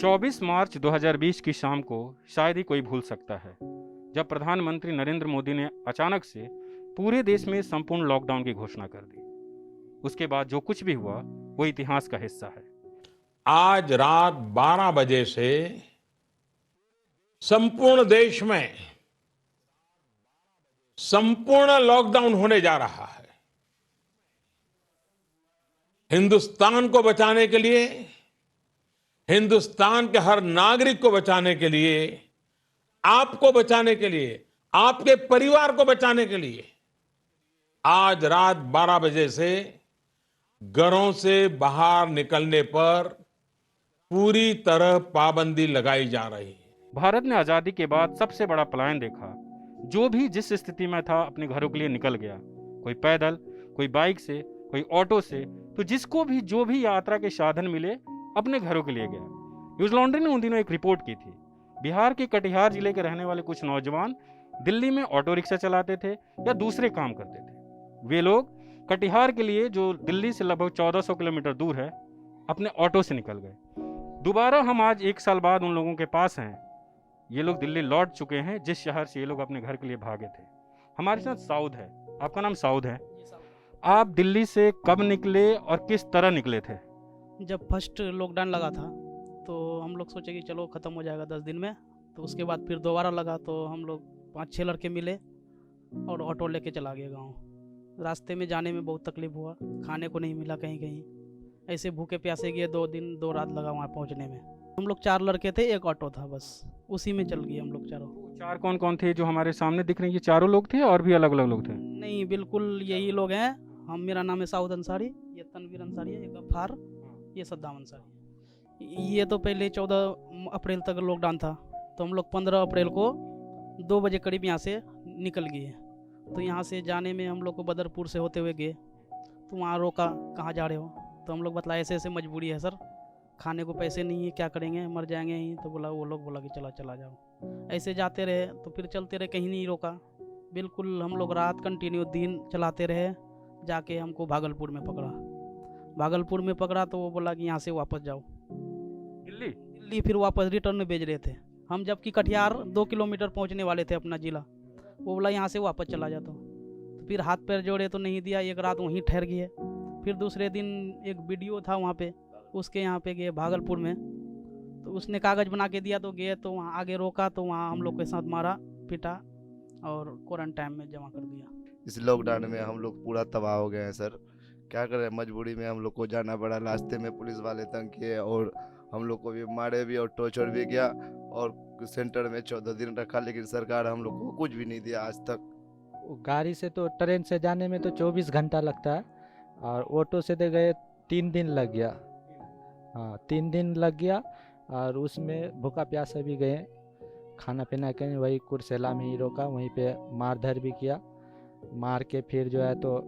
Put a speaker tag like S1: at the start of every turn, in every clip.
S1: 24 मार्च 2020 की शाम को शायद ही कोई भूल सकता है जब प्रधानमंत्री नरेंद्र मोदी ने अचानक से पूरे देश में संपूर्ण लॉकडाउन की घोषणा कर दी। उसके बाद जो कुछ भी हुआ वो इतिहास का हिस्सा है।
S2: आज रात 12 बजे से संपूर्ण देश में संपूर्ण लॉकडाउन होने जा रहा है। हिंदुस्तान को बचाने के लिए, हिंदुस्तान के हर नागरिक को बचाने के लिए, आपको बचाने के लिए, आपके परिवार को बचाने के लिए आज रात 12 बजे से घरों से बाहर निकलने पर पूरी तरह पाबंदी लगाई जा रही है।
S1: भारत ने आजादी के बाद सबसे बड़ा पलायन देखा। जो भी जिस स्थिति में था अपने घरों के लिए निकल गया, कोई पैदल, कोई बाइक से, कोई ऑटो से, तो जिसको भी जो भी यात्रा के साधन मिले अपने घरों के लिए गया। न्यूज लॉन्ड्री ने उन दिनों एक रिपोर्ट की थी। बिहार के कटिहार जिले के रहने वाले कुछ नौजवान दिल्ली में ऑटो रिक्शा चलाते थे या दूसरे काम करते थे। वे लोग कटिहार के लिए, जो दिल्ली से लगभग 1400 किलोमीटर दूर है, अपने ऑटो से निकल गए। दोबारा हम आज 1 साल बाद उन लोगों के पास हैं। ये लोग दिल्ली लौट चुके हैं जिस शहर से ये लोग अपने घर के लिए भागे थे। हमारे साथ साउद है। आपका नाम साउद है। आप दिल्ली से कब निकले और किस तरह निकले थे?
S3: जब फर्स्ट लॉकडाउन लगा था तो हम लोग सोचे कि चलो ख़त्म हो जाएगा 10 दिन में। तो उसके बाद फिर दोबारा लगा तो हम लोग 5-6 लड़के मिले और ऑटो लेके चला गए गाँव। रास्ते में जाने में बहुत तकलीफ हुआ, खाने को नहीं मिला कहीं कहीं, ऐसे भूखे प्यासे गए। 2 दिन 2 रात लगा वहाँ पहुँचने में। हम लोग 4 लड़के थे, एक ऑटो था, बस उसी में चल गए हम लोग चारों।
S1: 4 कौन कौन थे जो हमारे सामने दिख रहे हैं? ये चारों लोग थे और भी अलग अलग लोग थे?
S3: नहीं, बिल्कुल यही लोग हैं। मेरा नाम है साउद अंसारी, ये तनवीर अंसारी है, ये गफ्फार, ये सद्दाम अंसारी। ये तो पहले 14 अप्रैल तक लॉकडाउन था, तो हम लोग 15 अप्रैल को 2 बजे करीब यहाँ से निकल गए। तो यहाँ से जाने में हम लोग को बदरपुर से होते हुए गए। तो वहाँ रोका, कहाँ जा रहे हो? तो हम लोग बताया ऐसे ऐसे मजबूरी है सर, खाने को पैसे नहीं है, क्या करेंगे, मर जाएंगे यहीं। तो वो लोग बोला कि चला जाओ। ऐसे जाते रहे, तो फिर चलते रहे, कहीं नहीं रोका। बिल्कुल हम लोग रात कंटिन्यू दिन चलाते रहे। जाके हमको भागलपुर में पकड़ा। भागलपुर में पकड़ा तो वो बोला कि यहाँ से वापस जाओ दिल्ली। फिर वापस रिटर्न में भेज रहे थे हम, जबकि कटिहार 2 किलोमीटर पहुँचने वाले थे अपना जिला। वो बोला यहाँ से वापस चला जाता। तो फिर हाथ पैर जोड़े तो नहीं दिया, एक रात वहीं ठहर गए। फिर दूसरे दिन एक वीडियो था वहाँ पे, उसके यहाँ पे गए भागलपुर में। तो उसने कागज़ बना के दिया, तो गए तो वहाँ आगे रोका, तो वहाँ हम लोग के साथ मारा पीटा और क्वारंटाइन में जमा कर दिया।
S4: इस लॉकडाउन में हम लोग पूरा तबाह हो गए हैं सर। क्या करें, मजबूरी में हम लोग को जाना पड़ा। रास्ते में पुलिस वाले तंग किए और हम लोग को भी मारे भी और टॉर्चर भी किया और सेंटर में 14 दिन रखा, लेकिन सरकार हम लोग को कुछ भी नहीं दिया आज तक।
S5: गाड़ी से तो, ट्रेन से जाने में तो 24 घंटा लगता है और ऑटो से तो गए 3 दिन लग गया। हाँ, 3 दिन लग गया और उसमें भूखा प्यासा भी गए। खाना पीना कहीं वही कुर्सेला में ही रोका, वहीं पे मारधर भी किया। मार के फिर जो है तो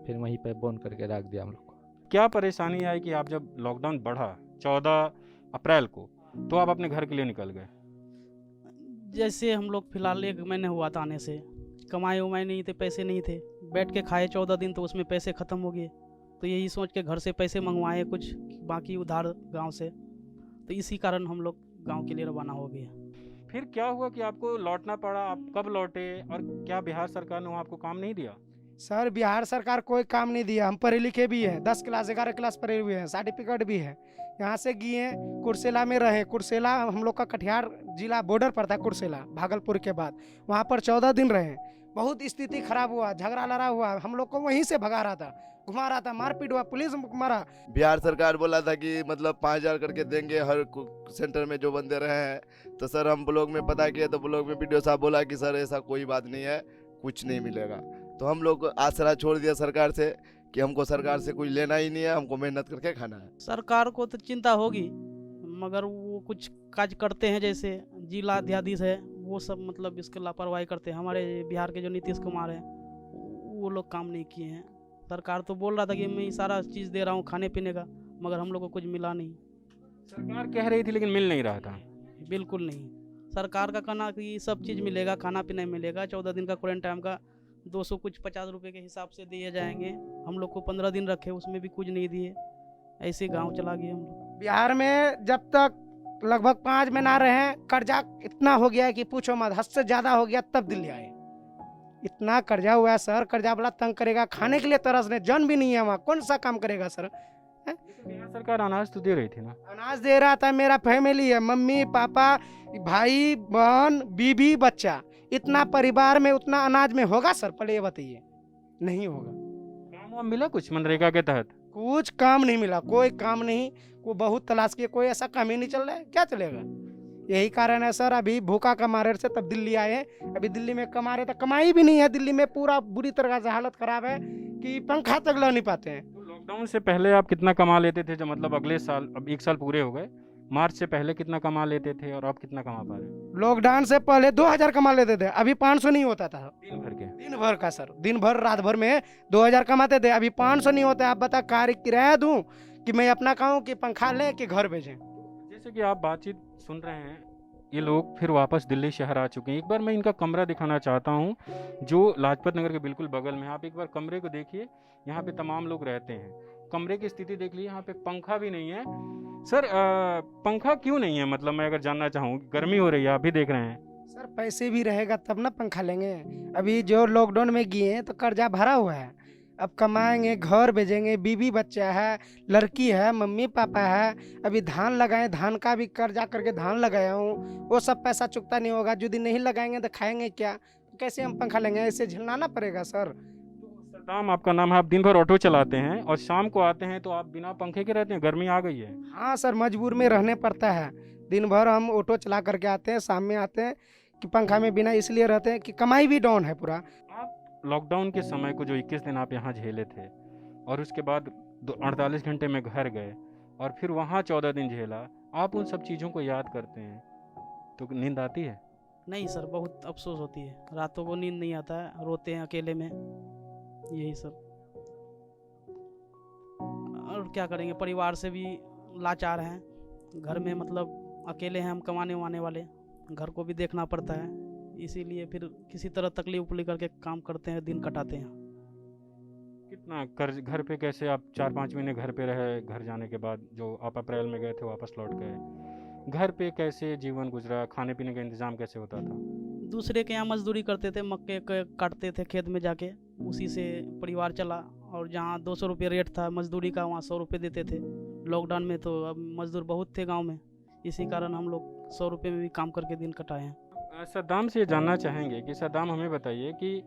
S5: फिर वहीं पे बंद करके रख दिया हम लोग को।
S1: क्या परेशानी आई कि आप जब लॉकडाउन बढ़ा 14 अप्रैल को, तो आप अपने घर के लिए निकल गए?
S3: जैसे हम लोग फिलहाल 1 महीने हुआ था आने से, कमाए उमाए नहीं थे, पैसे नहीं थे, बैठ के खाए 14 दिन, तो उसमें पैसे ख़त्म हो गए। तो यही सोच के घर से पैसे मंगवाए कुछ, बाकी उधार गांव से। तो इसी कारण हम लोग गांव के लिए रवाना हो गए।
S1: फिर क्या हुआ कि आपको लौटना पड़ा? आप कब लौटे और क्या बिहार सरकार ने वहाँ आपको काम नहीं दिया?
S6: सर, बिहार सरकार कोई काम नहीं दिया। हम पढ़े लिखे भी हैं, 10 क्लास 11 क्लास पढ़े हुए हैं, सर्टिफिकेट भी है। यहाँ से गए कुर्सेला में रहे। कुर्सेला हम लोग का कटिहार जिला बॉर्डर पर था, कुर्सेला भागलपुर के बाद। वहाँ पर 14 दिन रहे। बहुत स्थिति खराब हुआ, झगड़ा लड़ा हुआ। हम लोग को वहीं से भगा रहा था, घुमा रहा था, मारपीट हुआ, पुलिस मारा।
S4: बिहार सरकार बोला था कि मतलब 5000 करके देंगे हर सेंटर में जो बंदे रहे हैं। तो सर हम ब्लॉग में पता किया, तो ब्लॉग में वीडियो साहब बोला कि सर ऐसा कोई बात नहीं है, कुछ नहीं मिलेगा। तो हम लोग आसरा छोड़ दिया सरकार से कि हमको सरकार से कुछ लेना ही नहीं है, हमको मेहनत करके खाना है।
S3: सरकार को तो चिंता होगी, मगर वो कुछ काज करते हैं, जैसे जिला अध्याधीश है, वो सब मतलब इसके लापरवाही करते हैं। हमारे बिहार के जो नीतीश कुमार हैं, वो लोग काम नहीं किए हैं। सरकार तो बोल रहा था कि मैं सारा चीज़ दे रहा हूँ खाने पीने का, मगर हम लोग को कुछ मिला नहीं।
S1: सरकार कह रही थी लेकिन मिल नहीं रहा था।
S3: बिल्कुल नहीं। सरकार का कहना कि सब चीज़ मिलेगा, खाना पीना मिलेगा, 14 दिन का क्वारंटाइन का 200 कुछ 50 रुपये के हिसाब से दिए जाएंगे। हम लोग को 15 दिन रखे, उसमें भी कुछ नहीं दिए। ऐसे गांव चला गया हम लोग।
S6: बिहार में जब तक लगभग 5 महीना रहे हैं, कर्जा इतना हो गया है कि पूछो मत, हद से ज्यादा हो गया तब दिल्ली आए। इतना कर्जा हुआ है सर, कर्जा वाला तंग करेगा, खाने के लिए तरस ने, जन भी नहीं है वहाँ, कौन सा काम करेगा सर।
S1: बिहार सरकार अनाज तो दे रही थी ना।
S6: अनाज दे रहा था, मेरा फैमिली है, मम्मी पापा भाई बहन बीबी बच्चा, इतना परिवार में उतना अनाज में होगा सर? पहले ये बताइए, नहीं होगा।
S1: काम वाम मिला कुछ मनरेगा के तहत?
S6: कुछ काम नहीं मिला, कोई काम नहीं, को बहुत तलाश किए, कोई ऐसा काम ही नहीं चल रहा है, क्या चलेगा? यही कारण है सर, अभी भूखा कमा रहे से तब दिल्ली आए हैं। अभी दिल्ली में कमा रहे तो कमाई भी नहीं है, दिल्ली में पूरा बुरी तरह से हालत खराब है कि पंखा तक ला नहीं पाते हैं।
S1: तो लॉकडाउन से पहले आप कितना कमा लेते थे? जो मतलब अगले साल, अब 1 साल पूरे हो गए, मार्च से पहले कितना कमा लेते थे और अब कितना कमा पा रहे हैं?
S6: लॉकडाउन से पहले 2000 कमा लेते थे, अभी 500 नहीं होता था।
S1: दिन भर के?
S6: दिन भर का सर, दिन भर रात भर में 2000 कमाते थे, अभी 500 नहीं होता। आप बता, कार किराया दूं कि मैं अपना कहूँ कि पंखा ले कि घर भेजें?
S1: जैसे कि आप बातचीत सुन रहे हैं, ये लोग फिर वापस दिल्ली शहर आ चुके हैं। एक बार मैं इनका कमरा दिखाना चाहता हूँ जो लाजपत नगर के बिल्कुल बगल में है। आप एक बार कमरे को देखिए, यहाँ पे तमाम लोग रहते हैं। कमरे की स्थिति देख लीजिए, यहाँ पे पंखा भी नहीं है। सर पंखा क्यों नहीं है? मतलब मैं अगर जानना चाहूँ, गर्मी हो रही है, आप भी देख रहे हैं।
S6: सर पैसे भी रहेगा तब ना पंखा लेंगे। अभी जो लॉकडाउन में गए हैं तो कर्जा भरा हुआ है, अब कमाएंगे, घर भेजेंगे, बीवी बच्चा है, लड़की है, मम्मी पापा है। अभी धान लगाए, धान का भी कर्जा करके धान लगाया हूँ, वो सब पैसा चुकता नहीं होगा। यदि नहीं लगाएंगे तो खाएंगे क्या? कैसे हम पंखा लेंगे? ऐसे झेलना पड़ेगा सर।
S1: सद्दाम आपका नाम है, आप दिन भर ऑटो चलाते हैं और शाम को आते हैं तो आप बिना पंखे के रहते हैं? गर्मी आ गई है।
S6: हाँ सर, मजबूर में रहने पड़ता है। दिन भर हम ऑटो चला करके आते हैं, शाम में आते हैं कि पंखा में बिना इसलिए रहते हैं कि कमाई भी डाउन है पूरा।
S1: आप लॉकडाउन के समय को जो 21 दिन आप यहाँ झेले थे और उसके बाद 48 घंटे में घर गए और फिर वहाँ 14 दिन झेला, आप उन सब चीज़ों को याद करते हैं तो नींद आती है?
S3: नहीं सर, बहुत अफसोस होती है, रातों को नींद नहीं आता है, रोते हैं अकेले में, यही सब। और क्या करेंगे, परिवार से भी लाचार हैं, घर में मतलब अकेले हैं हम, कमाने वाने वाले, घर को भी देखना पड़ता है, इसीलिए फिर किसी तरह तकलीफ उकली करके काम करते हैं, दिन कटाते हैं।
S1: कितना कर्ज घर पे? कैसे आप 4-5 महीने घर पे रहे, घर जाने के बाद जो आप अप्रैल में गए थे वापस लौट गए, घर पे कैसे जीवन गुजरा? खाने पीने का इंतजाम कैसे होता था?
S3: दूसरे के यहाँ मजदूरी करते थे, मक्के काटते थे खेत में जाके, उसी से परिवार चला। और जहाँ 200 रुपये रेट था मजदूरी का, वहाँ 100 रुपये देते थे। लॉकडाउन में तो अब मजदूर बहुत थे गांव में, इसी कारण हम लोग 100 रुपये में भी काम करके दिन कटाए हैं।
S1: सद्दाम से ये जानना चाहेंगे कि सद्दाम हमें बताइए कि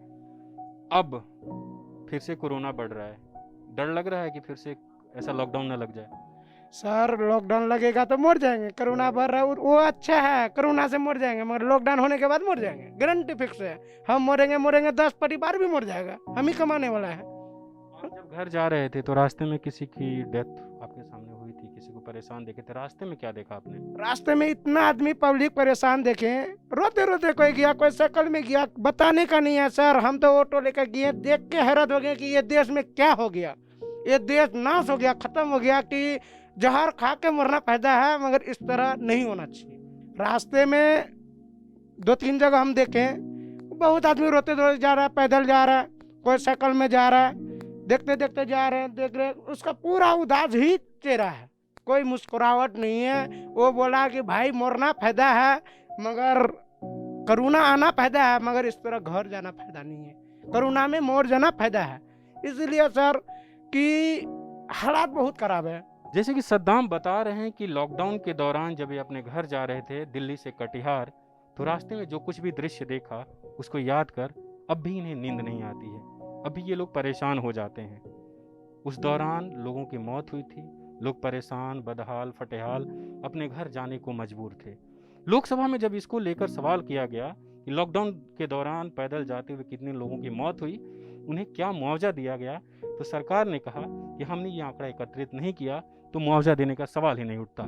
S1: अब फिर से कोरोना बढ़ रहा है, डर लग रहा है कि फिर से ऐसा लॉकडाउन ना लग जाए?
S6: सर लॉकडाउन लगेगा तो मर जाएंगे, कोरोना बढ़ रहा है वो अच्छा है, कोरोना से मर जाएंगे, मगर लॉकडाउन होने के बाद मर जाएंगे, गारंटी फिक्स है। हम मरेंगे 10 परिवार भी मर जाएगा, हम ही कमाने वाला है।
S1: आप जब घर जा रहे थे तो रास्ते में किसी की डेथ आपके सामने हुई थी, किसी को परेशान देखे थे, रास्ते में क्या देखा आपने?
S6: रास्ते में इतना आदमी पब्लिक परेशान देखे, रोते रोते कोई गया, कोई साइकिल में गया, बताने का नहीं है सर। हम तो ऑटो लेकर गए, देख के हैरत हो गए कि ये देश में क्या हो गया, ये देश नाश हो गया, खत्म हो गया, कि जहर खा के मरना पैदा है, मगर इस तरह नहीं होना चाहिए। रास्ते में 2-3 जगह हम देखे, बहुत आदमी रोते रोते जा रहा है, पैदल जा रहा है, कोई साइकिल में जा रहा है, देखते देखते जा रहे हैं, देख रहे, उसका पूरा उदास ही चेहरा है, कोई मुस्कुराहट नहीं है। वो बोला कि भाई मरना फायदा है, मगर कोरोना आना फायदा है, मगर इस तरह घर जाना फायदा नहीं है, कोरोना में मर जाना फायदा है। इसलिए सर कि हालात बहुत खराब है।
S1: जैसे कि सद्दाम बता रहे हैं कि लॉकडाउन के दौरान जब ये अपने घर जा रहे थे दिल्ली से कटिहार, तो रास्ते में जो कुछ भी दृश्य देखा उसको याद कर अब भी इन्हें नींद नहीं आती है, अभी ये लोग परेशान हो जाते हैं। उस दौरान लोगों की मौत हुई थी, लोग परेशान, बदहाल, फटेहाल अपने घर जाने को मजबूर थे। लोकसभा में जब इसको लेकर सवाल किया गया कि लॉकडाउन के दौरान पैदल जाते हुए कितने लोगों की मौत हुई, उन्हें क्या मुआवजा दिया गया, तो सरकार ने कहा कि हमने ये आंकड़ा एकत्रित नहीं किया तो मुआवजा देने का सवाल ही नहीं उठता।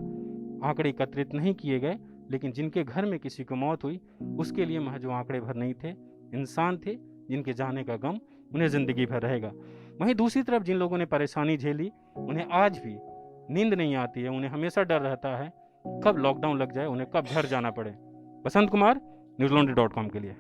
S1: आंकड़े एकत्रित नहीं किए गए, लेकिन जिनके घर में किसी को मौत हुई उसके लिए महज आंकड़े भर नहीं थे, इंसान थे जिनके जाने का गम उन्हें ज़िंदगी भर रहेगा। वहीं दूसरी तरफ जिन लोगों ने परेशानी झेली उन्हें आज भी नींद नहीं आती है, उन्हें हमेशा डर रहता है कब लॉकडाउन लग जाए, उन्हें कब घर जाना पड़े। बसंत कुमार, newslaundry.com के लिए।